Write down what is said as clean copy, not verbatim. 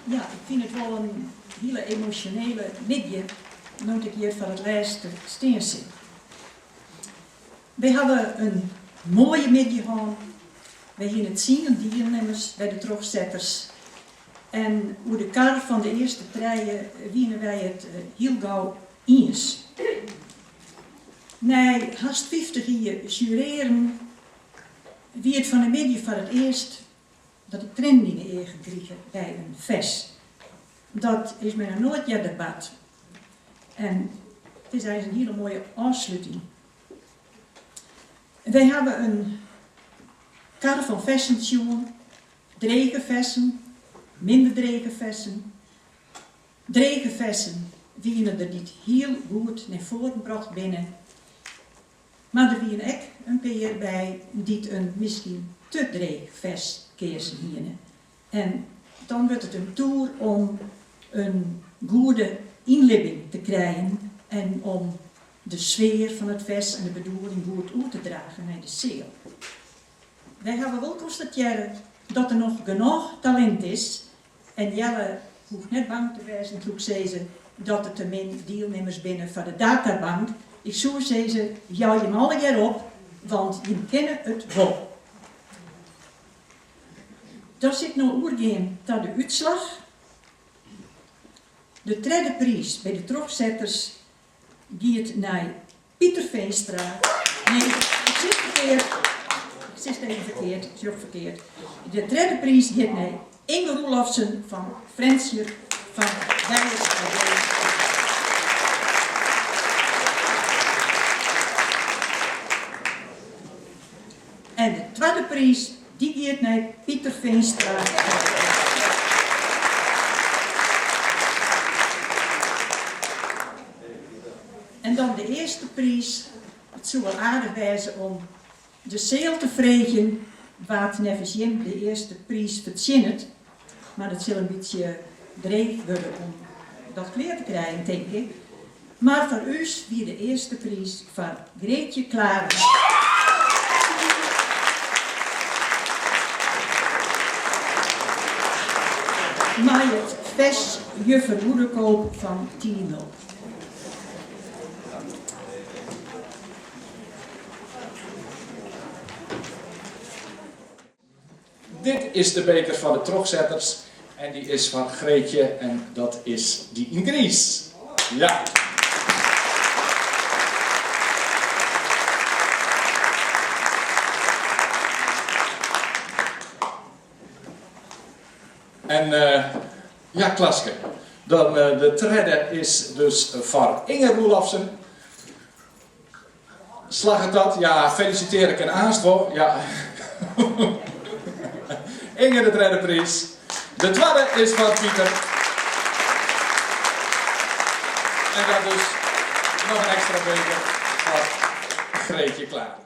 Ja, ik vind het wel een hele emotionele middag, moet ik hier van het laatste steen zitten. We hebben een mooie middag gehad. We gingen het zien, een diernemers bij de terugzetters. En hoe de kar van de eerste treien wienen wij het heel gauw eens. Nee, haast 50 jaar jureren, wie het van de middag voor het eerst dat ik trendingen ingekregen bij een fest. Dat is mij nog nooit ja debat. En het is eigenlijk een hele mooie afsluiting. Wij hebben een kar van vesten tjoen, drege vesten, minder drege vesten. Drege vesten wienen er niet heel goed naar voren gebracht binnen. Maar er wienen ook een paar bij die een misschien te dreig vest keersen hienen. En dan wordt het een toer om een goede inleving te krijgen en om de sfeer van het vest en de bedoeling goed uit te dragen naar de zeel. Wij hebben wel constateren dat er nog genoeg talent is en Jelle hoeft net bang te wezen, toen zei ze dat er te min deelnemers binnen van de databank. Ik zou zeggen, jou je hem alle keer op, want je kennen het wel. Daar zit nog oergeen tot de uitslag. De tweede prijs bij de terugzetters gaat naar Pieter Veenstra. Nee, ik zit verkeerd. Ik zit even verkeerd, ik zit verkeerd. De tweede prijs gaat naar Inge Roelofsen van Frensje van Wijers. En de tweede prijs, die gaat naar Pieter Veenstra. En dan de eerste prijs, het zou wel aardig wijzen om de zeel te vregen, waar nevens Jim de eerste prijs verzinnen. Maar dat zal een beetje dreig worden om dat kleer te krijgen, denk ik. Maar voor u wie de eerste prijs van Greetje Klaren. Maar het vest Juffer Moederkoop van Tino. Dit is de beker van de terugzetters en die is van Greetje en dat is die Ingries. Ja. En ja, Klaske. Dan de tweede is dus van Inge Roelofsen. Slag het dat? Ja, feliciteer ik een aansto. Ja. Inge de derde prijs. De tweede is van Pieter. En dan dus nog een extra beker van Greetje Klaar.